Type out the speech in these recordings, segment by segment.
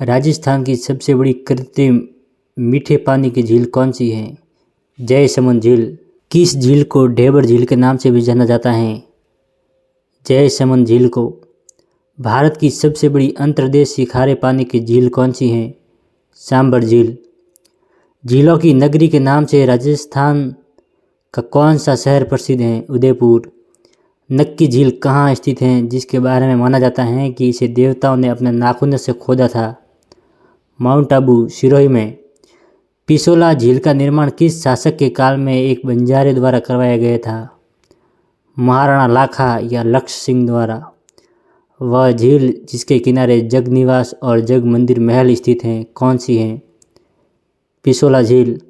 राजस्थान की सबसे बड़ी कृत्रिम मीठे पानी की झील कौन सी है? जयसमंद झील। किस झील को ढेबर झील के नाम से भी जाना जाता है? जयसमंद झील को। भारत की सबसे बड़ी अंतर्देशीय खारे पानी की झील कौन सी है? सांबर झील। झीलों की नगरी के नाम से राजस्थान का कौन सा शहर प्रसिद्ध है? उदयपुर। नक्की झील कहाँ स्थित है, जिसके बारे में माना जाता है कि इसे देवताओं ने अपने नाखूनों से खोदा था? माउंट आबू, सिरोही में। पिसोला झील का निर्माण किस शासक के काल में एक बंजारे द्वारा करवाया गया था? महाराणा लाखा या लक्ष्य सिंह द्वारा। वह झील जिसके किनारे जग निवास और जग मंदिर महल स्थित हैं कौन सी है? पिसोला झील।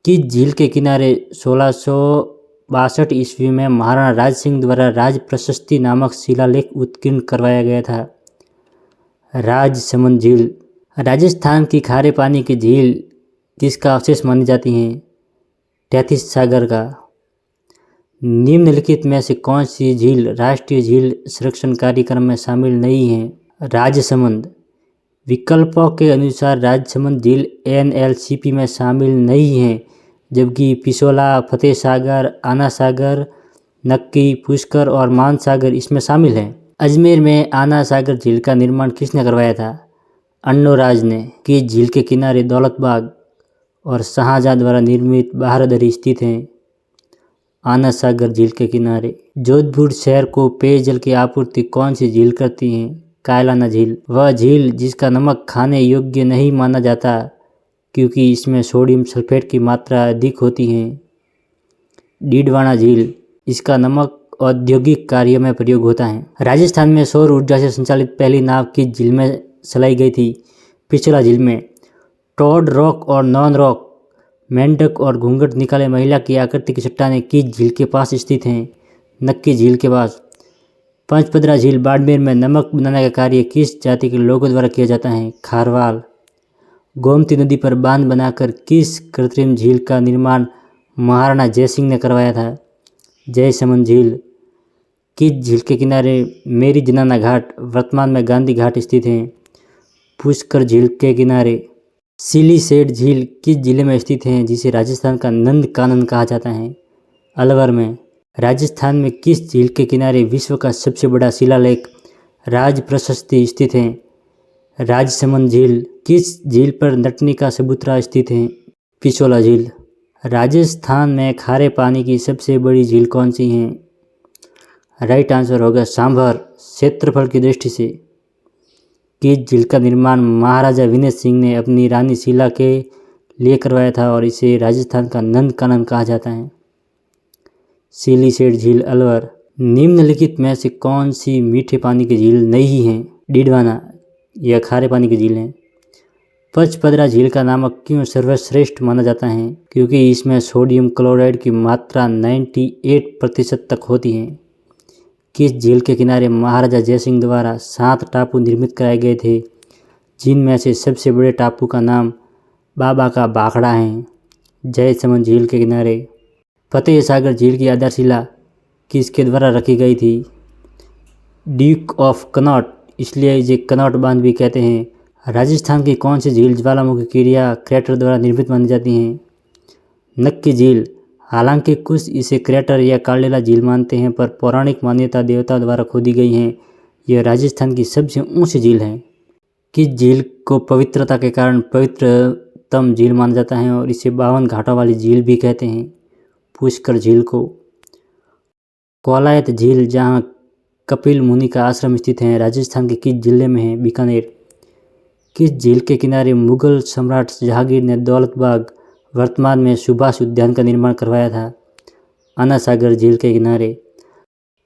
किस झील के किनारे 1662 ईस्वी में महाराणा राज सिंह द्वारा राज प्रशस्ति नामक शिलालेख उत्कीर्ण करवाया गया था? राजसमंद झील। राजस्थान की खारे पानी की झील जिसका अवशेष मानी जाती हैं? तैतीस सागर का। निम्नलिखित में से कौन सी झील राष्ट्रीय झील संरक्षण कार्यक्रम में शामिल नहीं है? राजसमंद। विकल्पों के अनुसार राजसमंद झील NLCP में शामिल नहीं है, जबकि पिसोला, फतेह सागर, आना सागर, नक्की, पुष्कर और मानसागर इसमें शामिल हैं। अजमेर में आना सागर झील का निर्माण किसने करवाया था? अन्नोराज ने। किस झील के किनारे दौलत बाग और शाहजहां द्वारा निर्मित बहारदरी स्थित हैं? आना सागर झील के किनारे। जोधपुर शहर को पेयजल की आपूर्ति कौन सी झील करती है? कायलाना झील। वह झील जिसका नमक खाने योग्य नहीं माना जाता क्योंकि इसमें सोडियम सल्फेट की मात्रा अधिक होती है? डीडवाना झील। इसका नमक औद्योगिक कार्यों में प्रयोग होता है। राजस्थान में सौर ऊर्जा से संचालित पहली नाव किस झील में चलाई गई थी? पिछला झील में। टोड रॉक और नॉन रॉक, मेंढक और घूंघट निकाले महिला की आकृति की चट्टानें किस झील के पास स्थित हैं? नक्की झील के पास। पंचपदरा झील बाड़मेर में नमक बनाने का कार्य किस जाति के लोगों द्वारा किया जाता है? खारवाल। गोमती नदी पर बांध बनाकर किस कृत्रिम झील का निर्माण महाराणा जयसिंह ने करवाया था? जयसमंद झील। किस झील के किनारे मेरी जनाना घाट, वर्तमान में गांधी घाट स्थित हैं? पुष्कर झील के किनारे। सिलीसेट झील किस जिले में स्थित है जिसे राजस्थान का नंद कानन कहा जाता है? अलवर में। राजस्थान में किस झील के किनारे विश्व का सबसे बड़ा शिलालेख राज प्रशस्ति स्थित है? राजसमंद झील। किस झील पर नटनी का सबूतरा स्थित है? पिछोला झील। राजस्थान में खारे पानी की सबसे बड़ी झील कौन सी है? राइट आंसर होगा सांभर, क्षेत्रफल की दृष्टि से। किस झील का निर्माण महाराजा विनय सिंह ने अपनी रानी शीला के लिए करवाया था और इसे राजस्थान का नंद कानन कहा जाता है? सिलीसेट झील, अलवर। निम्नलिखित में से कौन सी मीठे पानी की झील नहीं है? डीडवाना। यह खारे पानी की झील है। पचपदरा झील का नामक क्यों सर्वश्रेष्ठ माना जाता है? क्योंकि इसमें सोडियम क्लोराइड की मात्रा 98% तक होती है। किस झील के किनारे महाराजा जयसिंह द्वारा 7 टापू निर्मित कराए गए थे, जिनमें से सबसे बड़े टापू का नाम बाबा का बाखड़ा है? जयसमंद झील के किनारे। फतेह सागर झील की आधारशिला किसके द्वारा रखी गई थी? ड्यूक ऑफ कनॉट, इसलिए इसे कनॉट बांध भी कहते हैं। राजस्थान की कौन सी झील ज्वालामुखी क्रिया क्रैटर द्वारा निर्मित मानी जाती हैं? नक्की झील। हालांकि कुछ इसे क्रैटर या कालडेला झील मानते हैं, पर पौराणिक मान्यता देवताओं द्वारा खोदी गई है। यह राजस्थान की सबसे ऊंची झील है। किस झील को पवित्रता के कारण पवित्रतम झील माना जाता है और इसे 52 घाटों वाली झील भी कहते हैं? पुष्कर झील को। कोलायत झील जहाँ कपिल मुनि का आश्रम स्थित है, राजस्थान के किस जिले में है? बीकानेर। किस झील के किनारे मुगल सम्राट जहांगीर ने दौलत बाग, वर्तमान में सुभाष उद्यान का निर्माण करवाया था? आना सागर झील के किनारे।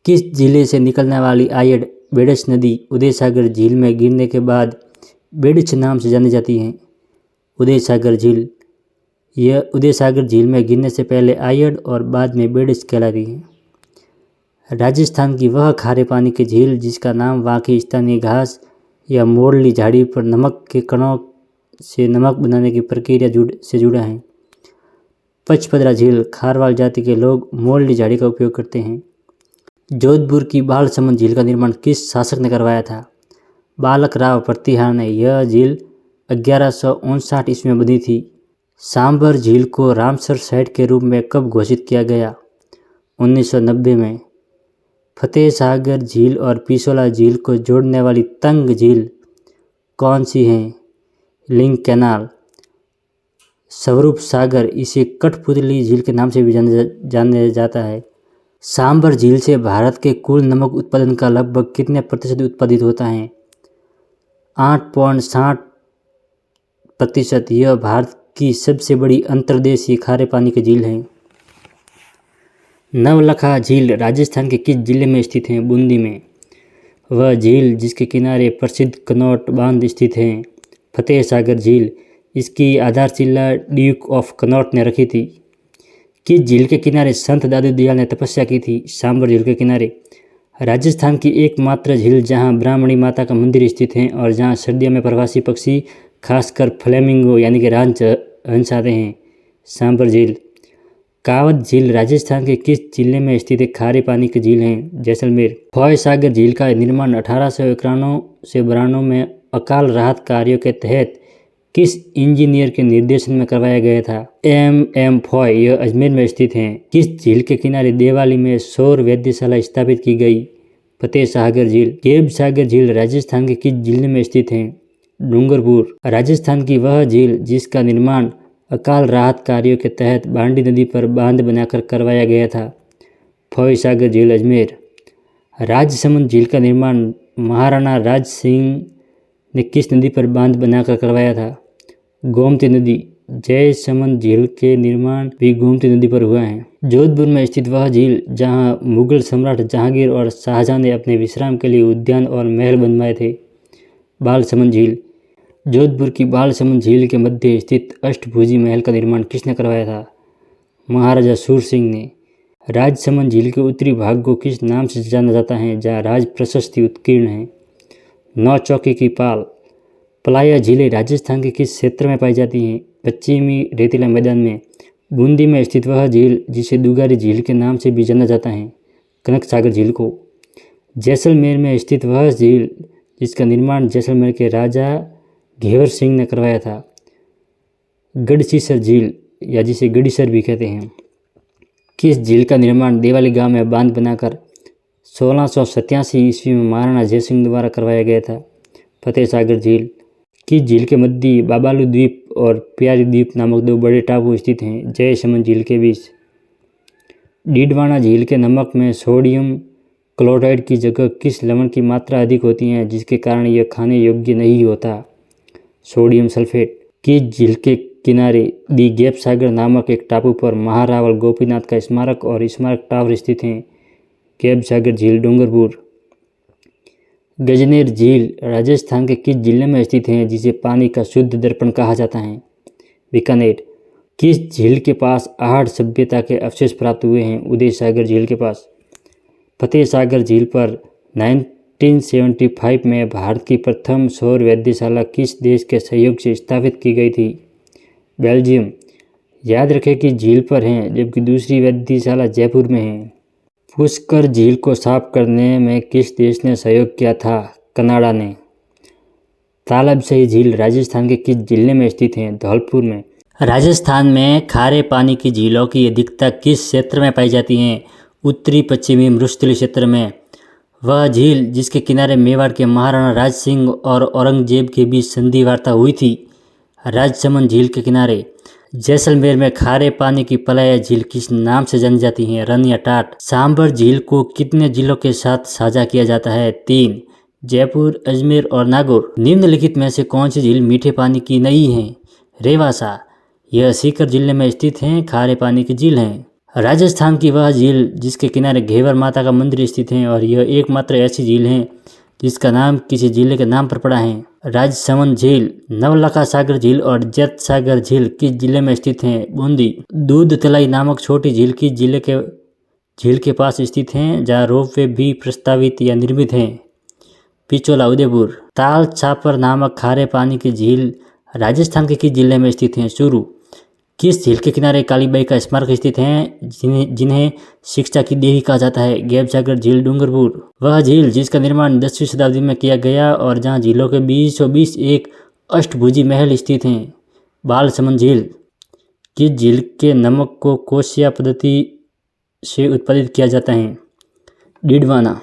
किस जिले से निकलने वाली आयड बेडच नदी उदय सागर झील में गिरने के बाद बेडच नाम से जानी जाती है? उदय सागर झील। यह उदय सागर झील में गिरने से पहले आयड और बाद में बेडच कहलाती है। राजस्थान की वह खारे पानी की झील जिसका नाम वहाँ की स्थानीय घास या मोरली झाड़ी पर नमक के कणों से नमक बनाने की प्रक्रिया से जुड़ा है? पचपदरा झील। खारवाल जाति के लोग मोरली झाड़ी का उपयोग करते हैं। जोधपुर की बालसमंद झील का निर्माण किस शासक ने करवाया था? बालक राव प्रतिहार ने। यह झील 1159 ईस्वी में बनी थी। सांभर झील को रामसर साइट के रूप में कब घोषित किया गया? 1990 में। फतेह सागर झील और पिछोला झील को जोड़ने वाली तंग झील कौन सी है? Link canal. स्वरूप सागर, इसे कठपुतली झील के नाम से भी जाना जाता है। सांभर झील से भारत के कुल नमक उत्पादन का लगभग कितने प्रतिशत उत्पादित होता है? 8.60%। यह भारत की सबसे बड़ी अंतर्देशीय खारे पानी की झील है। नवलखा झील राजस्थान के किस जिले में स्थित है? बूंदी में। वह झील जिसके किनारे प्रसिद्ध कनौट बांध स्थित है। फतेह सागर झील, इसकी आधारशिला ड्यूक ऑफ कनौट ने रखी थी। किस झील के किनारे संत दादू दयाल ने तपस्या की थी? सांभर झील के किनारे। राजस्थान की एकमात्र झील जहां ब्राह्मणी माता का मंदिर स्थित है और जहां सर्दियों में प्रवासी पक्षी खासकर फ्लेमिंगो यानी कि हंस आते हैं। सांभर झील। कावद झील राजस्थान के किस जिले में स्थित एक खारे पानी की झील है? जैसलमेर। फतेह सागर झील का निर्माण 1891 से 92 में अकाल राहत कार्यों के तहत किस इंजीनियर के निर्देशन में करवाया गया था? M. फॉय। यह अजमेर में स्थित है। किस झील के किनारे देवाली में सौर वेधशाला स्थापित की गई? फतेह सागर झील। केब सागर झील राजस्थान के किस जिले में स्थित है? डूंगरपुर। राजस्थान की वह झील जिसका निर्माण अकाल राहत कार्यों के तहत बांडी नदी पर बांध बनाकर करवाया गया था? फतेह सागर झील, अजमेर। राजसमंद झील का निर्माण महाराणा राज सिंह ने किस नदी पर बांध बनाकर करवाया था? गोमती नदी। जयसमंद झील के निर्माण भी गोमती नदी पर हुआ है। जोधपुर में स्थित वह झील जहां मुगल सम्राट जहांगीर और शाहजहां ने अपने विश्राम के लिए उद्यान और महल बनवाए थे। बालसमंद झील। जोधपुर की बालसमंद झील के मध्य स्थित अष्टभुजी महल का निर्माण किसने करवाया था? महाराजा सूर सिंह ने। राजसमंद झील के उत्तरी भाग को किस नाम से जाना जाता है जहाँ राज प्रशस्ति उत्कीर्ण है? नौचौकी की पाल। पलाया झीलें राजस्थान के किस क्षेत्र में पाई जाती हैं? पश्चिमी रेतीला मैदान में। बूंदी में स्थित वह झील जिसे दुगारी झील के नाम से भी जाना जाता है? कनक सागर झील को। जैसलमेर में स्थित वह झील जिसका निर्माण जैसलमेर के राजा घेवर सिंह ने करवाया था? गढ़सीसर झील, या जिसे गढ़ीसर भी कहते हैं। किस झील का निर्माण देवाली गांव में बांध बनाकर 1687 ईस्वी में महाराणा जयसिंह द्वारा करवाया गया था? फतेह सागर झील। किस झील के मध्य बाबालू द्वीप और प्यारी द्वीप नामक दो बड़े टापू स्थित हैं? जयसमंद झील के बीच। डीडवाना झील के नमक में सोडियम क्लोराइड की जगह किस लवण की मात्रा अधिक होती है जिसके कारण यह खाने योग्य नहीं होता? Sodium sulphate. किस झील के किनारे दी गैप सागर नामक एक टापू पर महारावल गोपीनाथ का स्मारक और स्मारक टावर स्थित हैं? गैप सागर झील, डूंगरपुर। गजनेर झील राजस्थान के किस जिले में स्थित है जिसे पानी का शुद्ध दर्पण कहा जाता है? बीकानेर। किस झील के पास आहड़ सभ्यता के अवशेष प्राप्त हुए हैं? उदय सागर झील के पास। फतेह सागर झील पर 1975 में भारत की प्रथम सौर वेधशाला किस देश के सहयोग से स्थापित की गई थी? बेल्जियम। याद रखें कि झील पर हैं जबकि दूसरी वेधशाला जयपुर में है। पुष्कर झील को साफ करने में किस देश ने सहयोग किया था? कनाडा ने। तालाबशाही झील राजस्थान के किस जिले में स्थित है? धौलपुर में। राजस्थान में खारे पानी की झीलों की अधिकता किस क्षेत्र में पाई जाती है? उत्तरी पश्चिमी मरुस्थलीय क्षेत्र में। वह झील जिसके किनारे मेवाड़ के महाराणा राज सिंह और औरंगजेब के बीच संधि वार्ता हुई थी? राजसमंद झील के किनारे। जैसलमेर में खारे पानी की पलाया झील किस नाम से जानी जाती है? रन या टाट। सांभर झील को कितने जिलों के साथ साझा किया जाता है? 3। जयपुर, अजमेर और नागौर। निम्नलिखित में से कौन सी झील मीठे पानी की नहीं है? रेवासा। यह सीकर जिले में स्थित है, खारे पानी की झील है। राजस्थान की वह झील जिसके किनारे घेवर माता का मंदिर स्थित है और यह एकमात्र ऐसी झील है जिसका नाम किसी जिले के नाम पर पड़ा है? राजसमंद झील। नवलखा सागर झील और जैत सागर झील किस जिले में स्थित हैं? बूंदी। दूध तलाई नामक छोटी झील किस झील के पास स्थित है जहाँ रोपवे भी प्रस्तावित या निर्मित है? पिचोला, उदयपुर। ताल छापर नामक खारे पानी की झील राजस्थान के किस जिले में स्थित है? चूरू। किस झील के किनारे कालीबाई का स्मारक स्थित है जिन्हें शिक्षा की देवी कहा जाता है? गैप सागर झील, डूंगरपुर। वह झील जिसका निर्माण 10वीं शताब्दी में किया गया और जहां झीलों के बीचों बीच एक अष्टभुजी महल स्थित हैं। बालसमंद झील, किस झील के नमक को कोसिया पद्धति से उत्पादित किया जाता है? डिडवाना।